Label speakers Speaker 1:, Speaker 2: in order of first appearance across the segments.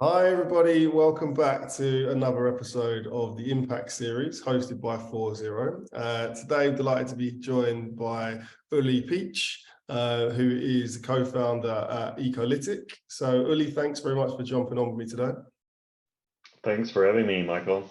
Speaker 1: Hi everybody, welcome back to another episode of the Impact series hosted by 40. Today I'm delighted to be joined by Ulrich Pietsch, who is the co-founder at Ecolytics. So Uli, thanks very much for jumping on with me today.
Speaker 2: Thanks for having me, Michael.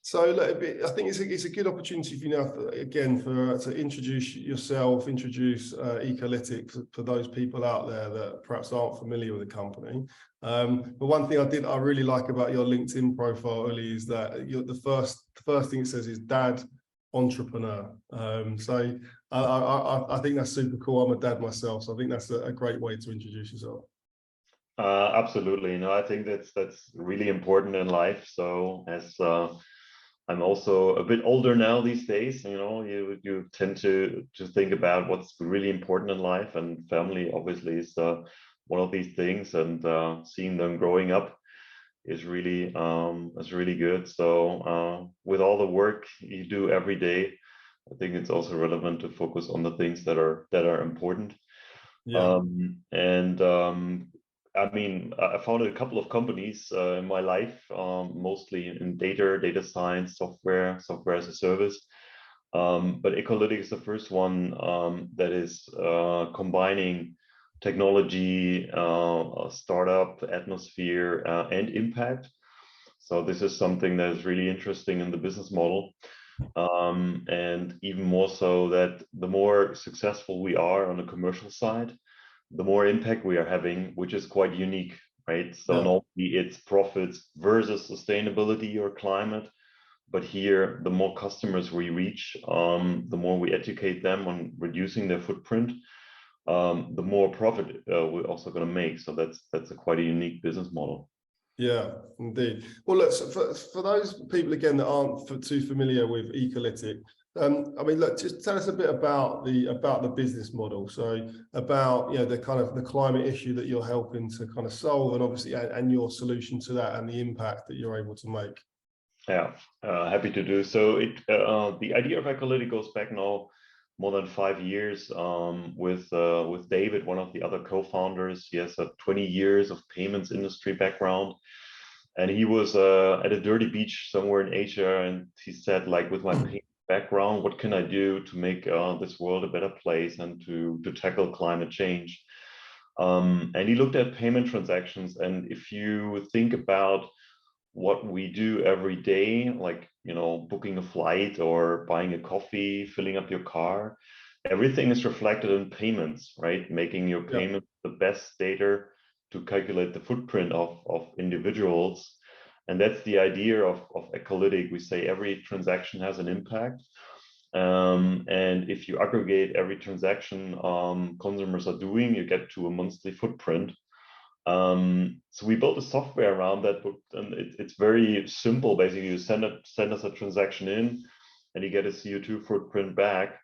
Speaker 1: So look, I think it's a good opportunity for you now, to introduce yourself, introduce Ecolytics for those people out there that perhaps aren't familiar with the company. But one thing I really like about your LinkedIn profile, Uli, is that the first thing it says is dad entrepreneur. So I think that's super cool. I'm a dad myself, so I think that's a great way to introduce yourself.
Speaker 2: Absolutely. No, I think that's really important in life. So as I'm also a bit older now these days, you tend to think about what's really important in life, and family obviously is one of these things, and seeing them growing up is really good. So with all the work you do every day, I think it's also relevant to focus on the things that are important.
Speaker 1: Yeah.
Speaker 2: I mean, I founded a couple of companies in my life, mostly in data science, software as a service. But Ecolytics is the first one that is combining technology, startup atmosphere, and impact. So this is something that is really interesting in the business model. And even more so that the more successful we are on the commercial side, the more impact we are having, which is quite unique, right? So normally it's profits versus sustainability or climate. But here, the more customers we reach, the more we educate them on reducing their footprint, the more profit we're also going to make. So that's quite a unique business model.
Speaker 1: Yeah, indeed. Well, look, so for those people again that aren't too familiar with Ecolytic, I mean, look, just tell us a bit about the business model. So about the kind of the climate issue that you're helping to kind of solve, and obviously and your solution to that, and the impact that you're able to make.
Speaker 2: Yeah, happy to do so. The idea of Ecolytic goes back now more than 5 years with David, one of the other co-founders. He has 20 years of payments industry background, and he was at a dirty beach somewhere in Asia, and he said, like, with my payment background, what can I do to make this world a better place and to tackle climate change? And he looked at payment transactions, and if you think about what we do every day, like booking a flight or buying a coffee, filling up your car, everything is reflected in payments, right? Making your payment the best data to calculate the footprint of individuals. And that's the idea of Ecolytic. We say every transaction has an impact. And if you aggregate every transaction consumers are doing, you get to a monthly footprint. So we built a software around that, and it's very simple. Basically, you send us a transaction in, and you get a CO2 footprint back.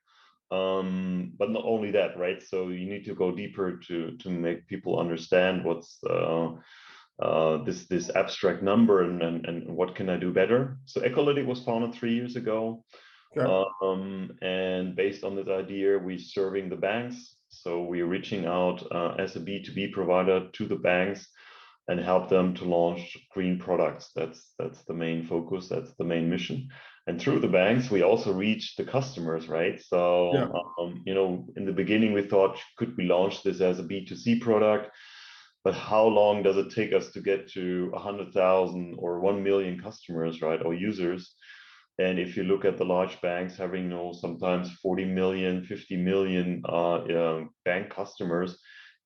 Speaker 2: But not only that, right? So you need to go deeper to make people understand what's this abstract number and what can I do better. So Ecolytic was founded 3 years ago. Okay. And based on this idea, we're serving the banks. So we're reaching out as a B2B provider to the banks and help them to launch green products. That's the main focus. That's the main mission. And through the banks, we also reach the customers, right? So, in the beginning, we thought, could we launch this as a B2C product? But how long does it take us to get to 100,000 or 1 million customers, right, or users? And if you look at the large banks having sometimes 40 million, 50 million bank customers,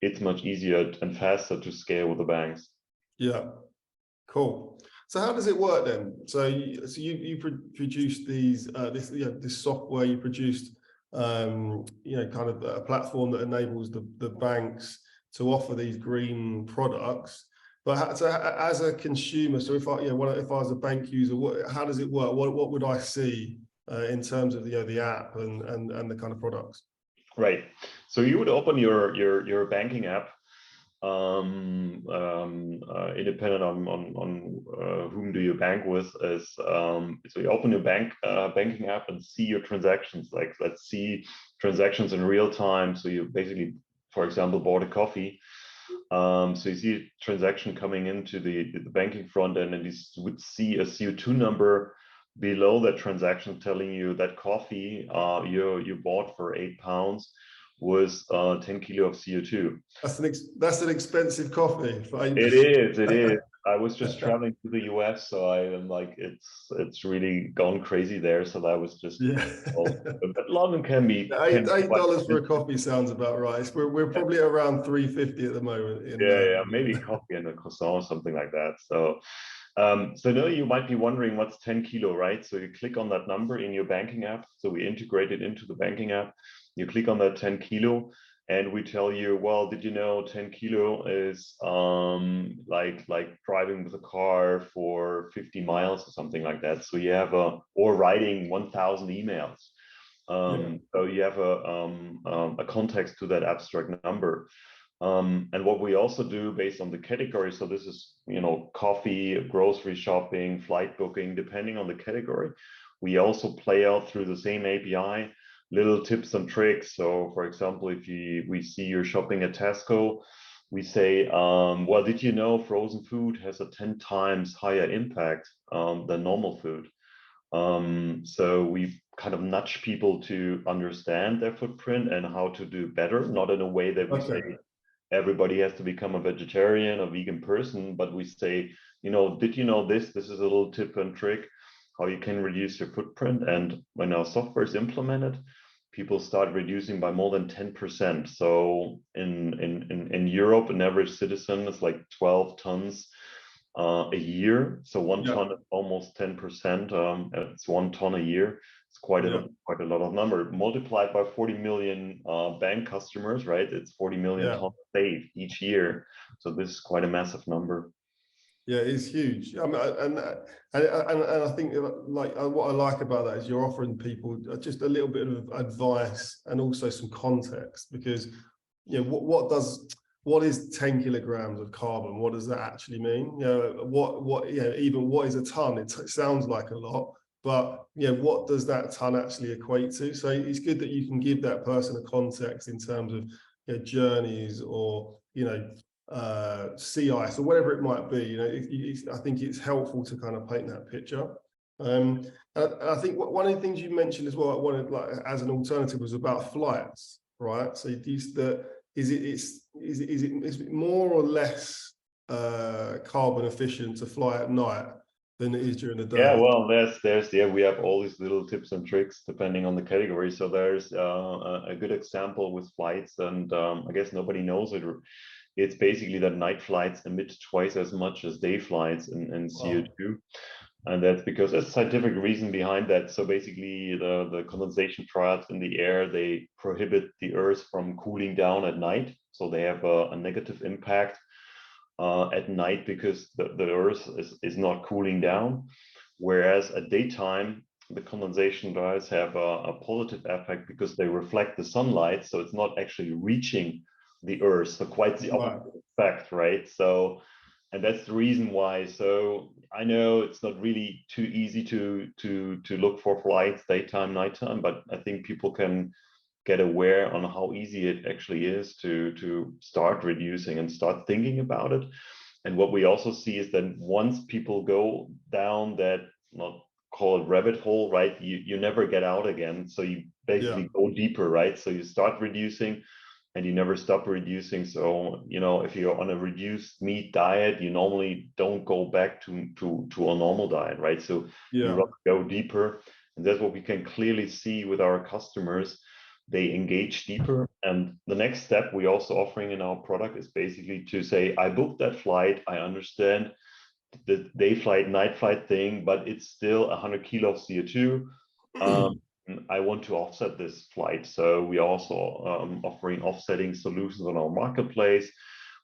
Speaker 2: it's much easier and faster to scale with the banks.
Speaker 1: Yeah, cool. So how does it work then? So you produced this software. You produced kind of a platform that enables the banks to offer these green products. But as a consumer, so if I was a bank user, how does it work? What would I see in terms of the app and the kind of products?
Speaker 2: Right. So you would open your banking app, independent on whom do you bank with, is so you open your banking app and see your transactions. Like, let's see transactions in real time. So you basically, for example, bought a coffee. So you see a transaction coming into the banking front end, and you would see a CO2 number below that transaction telling you that coffee you bought for £8 was 10 kilo of CO2.
Speaker 1: That's an expensive coffee.
Speaker 2: It is. I was just traveling to the US, so I am like, it's really gone crazy there. So that was just, but London can be
Speaker 1: $8 for a coffee sounds about right. We're probably around $3.50 at the moment.
Speaker 2: Yeah, maybe coffee and a croissant or something like that. So, so now you might be wondering what's 10 kilo, right? So you click on that number in your banking app. So we integrate it into the banking app. You click on that 10 kilo. And we tell you, well, did you know 10 kilo is like driving with a car for 50 miles or something like that. So you have or writing 1,000 emails. So you have a context to that abstract number. And what we also do based on the category, so this is, coffee, grocery shopping, flight booking, depending on the category, we also play out through the same API little tips and tricks. So for example, if we see you're shopping at Tesco, we say, well, did you know frozen food has a 10 times higher impact than normal food? So we kind of nudge people to understand their footprint and how to do better, not in a way that we say everybody has to become a vegetarian or vegan person, but we say, did you know this? This is a little tip and trick how you can reduce your footprint. And when our software is implemented, people start reducing by more than 10%. So in Europe, an average citizen is like 12 tons a year. So 1 ton is almost 10%. It's 1 ton a year. It's quite a lot of number. Multiplied by 40 million bank customers, right? It's 40 million tons saved each year. So this is quite a massive number.
Speaker 1: Yeah, it's huge. I mean, and I think like what I like about that is you're offering people just a little bit of advice and also some context, because what is 10 kilograms of carbon? What does that actually mean? Even what is a ton? It sounds like a lot, but what does that ton actually equate to? So it's good that you can give that person a context in terms of journeys or sea ice or whatever it might be. I think it's helpful to kind of paint that picture. And I think one of the things you mentioned as well, I wanted as an alternative, was about flights, right? So is it more or less carbon efficient to fly at night than it is during the day?
Speaker 2: Yeah, well, we have all these little tips and tricks depending on the category. So there's a good example with flights, and I guess nobody knows it. It's basically that night flights emit twice as much as day flights in CO2. And that's because there's a scientific reason behind that. So basically the condensation triads in the air, they prohibit the Earth from cooling down at night. So they have a negative impact at night because the Earth is not cooling down. Whereas at daytime, the condensation dyes have a positive effect because they reflect the sunlight. So it's not actually reaching the Earth. So quite the opposite effect, right? So, and that's the reason why. So I know it's not really too easy to look for flights daytime, nighttime, but I think people can get aware on how easy it actually is to start reducing and start thinking about it. And what we also see is that once people go down that, not call it rabbit hole, right? You never get out again. So you basically go deeper, right? So you start reducing and you never stop reducing. So, if you're on a reduced meat diet, you normally don't go back to a normal diet, right? So you rather go deeper. And that's what we can clearly see with our customers. They engage deeper. And the next step we're also offering in our product is basically to say, I booked that flight. I understand the day flight, night flight thing, but it's still 100 kilo of CO2. I want to offset this flight. So we also offering offsetting solutions on our marketplace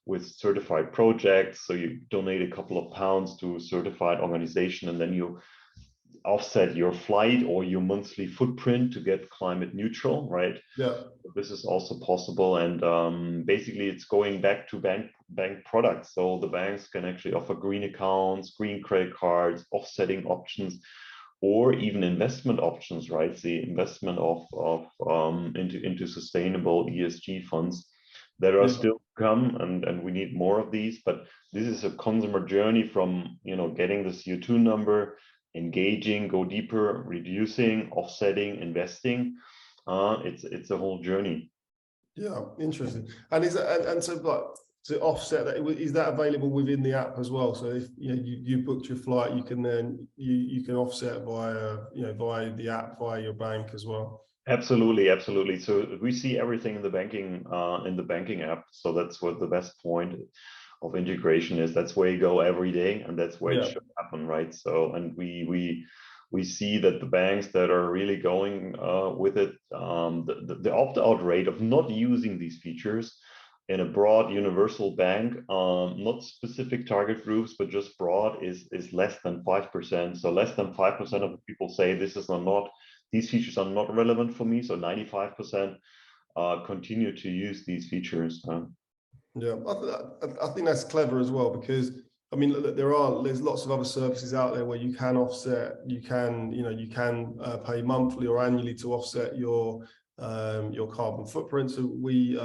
Speaker 2: with certified projects. So you donate a couple of pounds to a certified organization, and then you offset your flight or your monthly footprint to get climate neutral, right?
Speaker 1: Yeah.
Speaker 2: this is also possible. And basically, it's going back to bank products. So the banks can actually offer green accounts, green credit cards, offsetting options, or even investment options, right? The investment into sustainable ESG funds that are still to come, and we need more of these. But this is a consumer journey from, you know, getting the CO2 number, engaging, go deeper, reducing, offsetting, investing. It's a whole journey.
Speaker 1: Yeah, interesting. And is that, and so like to offset that, is that available within the app as well? So if you know you booked your flight, you can then you can offset via via the app, via your bank as well.
Speaker 2: Absolutely, absolutely. So we see everything in the banking app. So that's what the best point of integration is. That's where you go every day, and that's where it should happen, right? So, and we see that the banks that are really going with it, the opt-out rate of not using these features in a broad universal bank, not specific target groups, but just broad, is less than 5%. So less than 5% of the people say these features are not relevant for me. So 95% continue to use these features.
Speaker 1: Yeah, I think that's clever as well, because I mean, there's lots of other services out there where you can offset, you can pay monthly or annually to offset your carbon footprint. So we,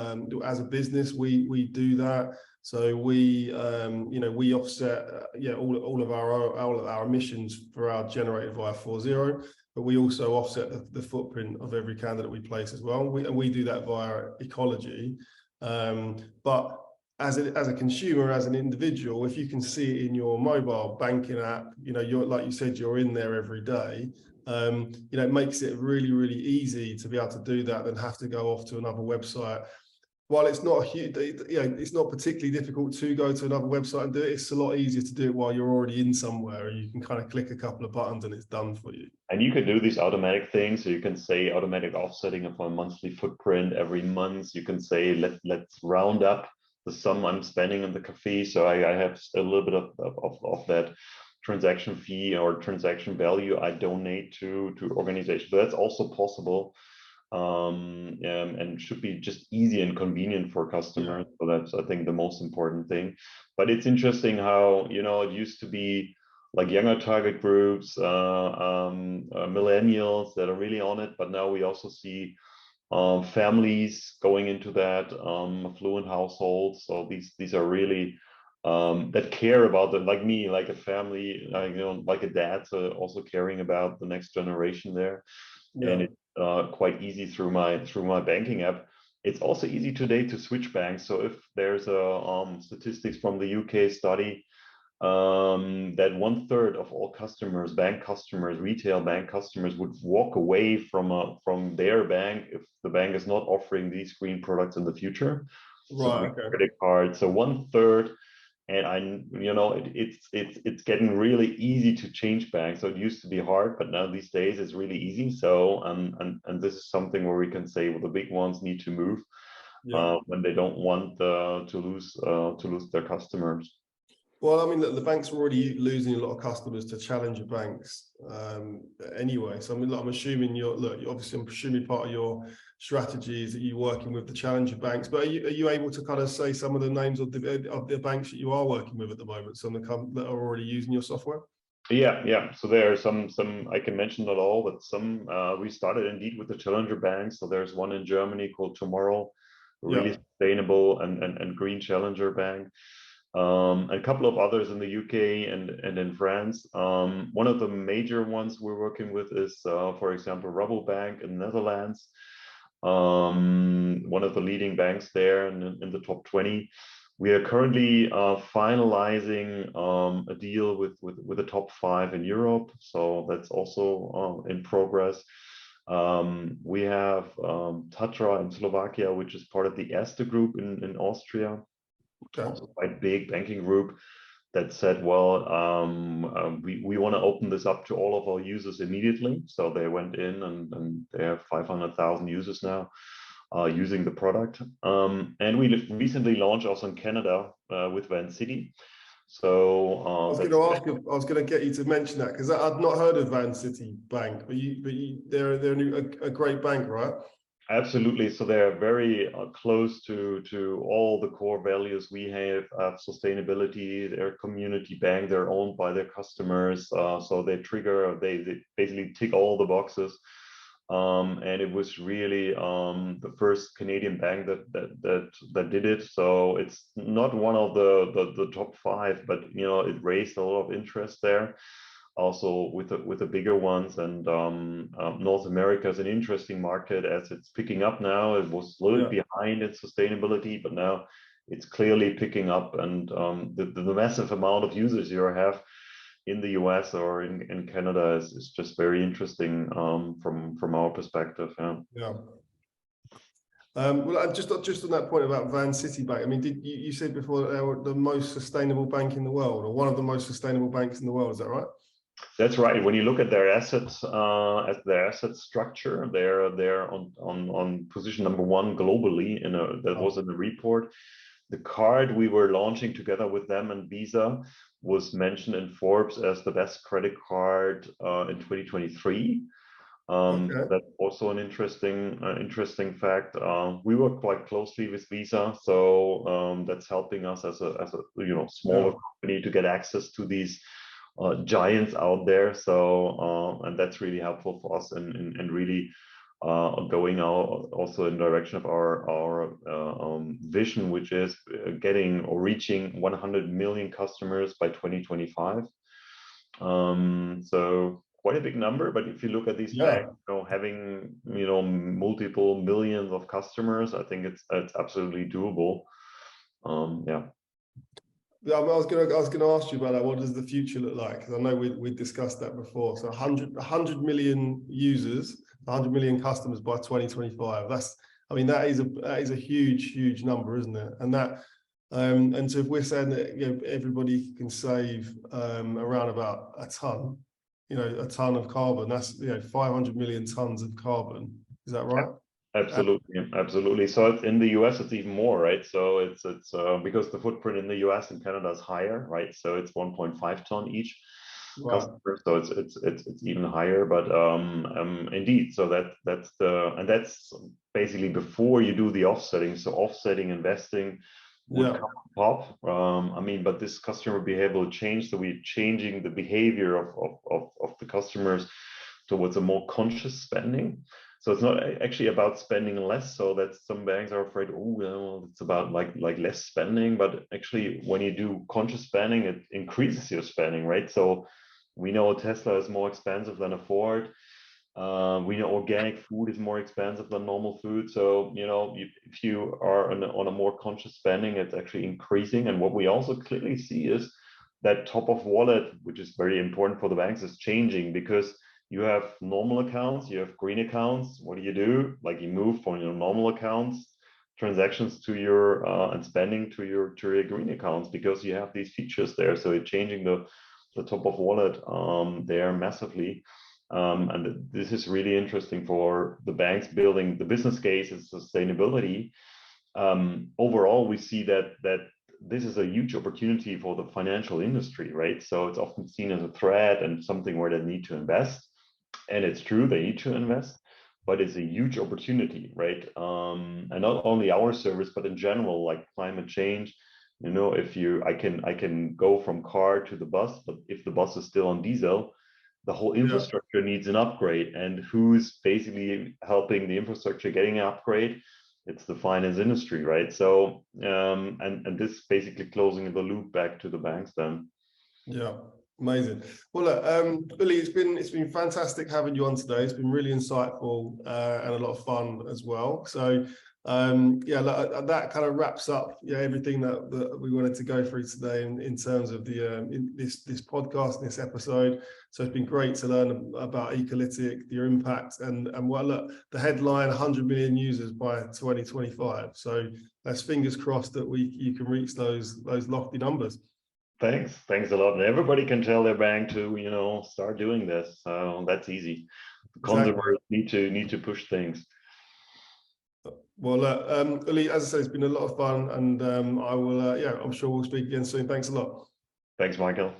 Speaker 1: as a business, we do that. So we offset all of our emissions for our generated via 4.0, but we also offset the footprint of every candidate we place as well. And we do that via Ecology. But as a consumer, as an individual, if you can see it in your mobile banking app, you're, like you said, you're in there every day. It makes it really, really easy to be able to do that than have to go off to another website. While it's not it's not particularly difficult to go to another website and do it, it's a lot easier to do it while you're already in somewhere, and you can kind of click a couple of buttons and it's done for you.
Speaker 2: And you can do these automatic things. So you can say automatic offsetting of a monthly footprint every month. You can say let's round up the sum I'm spending in the cafe, so I have a little bit of that transaction fee or transaction value I donate to organizations. So that's also possible, and should be just easy and convenient for customers. So that's, I think, the most important thing. But it's interesting how, it used to be like younger target groups, millennials that are really on it, but now we also see families going into that, affluent households. So these are really that care about them, like me, like a family, like a dad, so also caring about the next generation there. And it's quite easy through my banking app. It's also easy today to switch banks. So if there's a statistics from the UK study, that 1/3 of all customers, retail bank customers, would walk away from their bank if the bank is not offering these green products in the future.
Speaker 1: Right.
Speaker 2: So credit card. So 1/3, and it's getting really easy to change banks. So it used to be hard, but now these days it's really easy. So and this is something where we can say, well, the big ones need to move when they don't want to lose their customers.
Speaker 1: Well, I mean, the banks are already losing a lot of customers to challenger banks anyway. So I mean, I'm assuming I'm assuming part of your strategy is that you're working with the challenger banks. But are you able to kind of say some of the names of the banks that you are working with at the moment, some that are already using your software?
Speaker 2: Yeah. So there are some I can mention, not all, but some. We started indeed with the challenger banks. So there's one in Germany called Tomorrow, really sustainable and green challenger bank. A couple of others in the UK and in France. One of the major ones we're working with is, for example, Rabobank in the Netherlands. One of the leading banks there in the top 20. We are currently finalizing a deal with the top 5 in Europe. So that's also in progress. We have Tatra in Slovakia, which is part of the Erste Group in Austria. Also quite big banking group that said, well, we want to open this up to all of our users immediately. So they went in and they have 500,000 users now using the product. And we recently launched also in Canada with Van City. So
Speaker 1: I was going to get you to mention that, because I'd not heard of Van City Bank, but they're a great bank, right?
Speaker 2: Absolutely. So they're very close to all the core values we have of sustainability. They're a community bank. They're owned by their customers. So they basically tick all the boxes. And it was really the first Canadian bank that did it. So it's not one of the top 5, but it raised a lot of interest there. Also with the bigger ones, and North America is an interesting market as it's picking up now. It was a little behind in sustainability, but now it's clearly picking up, and the massive amount of users you have in the US or in Canada is just very interesting from our perspective.
Speaker 1: Yeah. Well, just on that point about Van City Bank, I mean, did you said before that they were the most sustainable bank in the world, or one of the most sustainable banks in the world? Is that right?
Speaker 2: That's right. When you look at their assets, at their asset structure, they're on position number 1 globally. That was in the report. The card we were launching together with them and Visa was mentioned in Forbes as the best credit card in 2023. That's also an interesting fact. We work quite closely with Visa, so that's helping us as a smaller company to get access to these giants out there. So and that's really helpful for us, and really going out also in direction of our vision, which is getting or reaching 100 million customers by 2025. So quite a big number, but if you look at these banks, having multiple millions of customers, I think it's absolutely doable.
Speaker 1: Yeah, I was gonna ask you about that. What does the future look like? Because I know we discussed that before. So 100 million users, 100 million customers by 2025. That is a huge number, isn't it? And that and so if we're saying that everybody can save around about a ton of carbon, that's 500 million tons of carbon. Is that right?
Speaker 2: Absolutely. So in the US, it's even more, right? So it's because the footprint in the US and Canada is higher, right? So it's 1.5 ton each customer. So it's even higher. But indeed, so that's basically before you do the offsetting. So offsetting investing would come on top. But this customer behavior will change. So we're changing the behavior of the customers towards a more conscious spending. So it's not actually about spending less, so that some banks are afraid, it's about like less spending. But actually, when you do conscious spending, it increases your spending, right? So we know Tesla is more expensive than a Ford. We know organic food is more expensive than normal food. So if you are on a more conscious spending, it's actually increasing. And what we also clearly see is that top of wallet, which is very important for the banks, is changing, because you have normal accounts, you have green accounts. What do? Like you move from your normal accounts, transactions to your and spending to your green accounts, because you have these features there. So it's changing the top of wallet there massively. And this is really interesting for the banks building the business case and sustainability. Overall, we see that this is a huge opportunity for the financial industry, right? So it's often seen as a threat and something where they need to invest. And it's true, they need to invest, but it's a huge opportunity, right? And not only our service, but in general, like climate change. I can go from car to the bus, but if the bus is still on diesel, the whole infrastructure needs an upgrade. And who's basically helping the infrastructure getting an upgrade? It's the finance industry, right? So and this basically closing the loop back to the banks then.
Speaker 1: Yeah. Amazing. Well, look, Billy, it's been fantastic having you on today. It's been really insightful and a lot of fun as well. So that kind of wraps up everything that we wanted to go through today in terms of this podcast, this episode. So it's been great to learn about Ecolytiq, your impact, and look, the headline 100 million users by 2025. So let's fingers crossed that you can reach those lofty numbers.
Speaker 2: Thanks a lot. And everybody can tell their bank to start doing this. That's easy. Consumers need to push things.
Speaker 1: Well, Uli, as I said, it's been a lot of fun, and I'm sure we'll speak again soon. Thanks a lot.
Speaker 2: Thanks, Michael.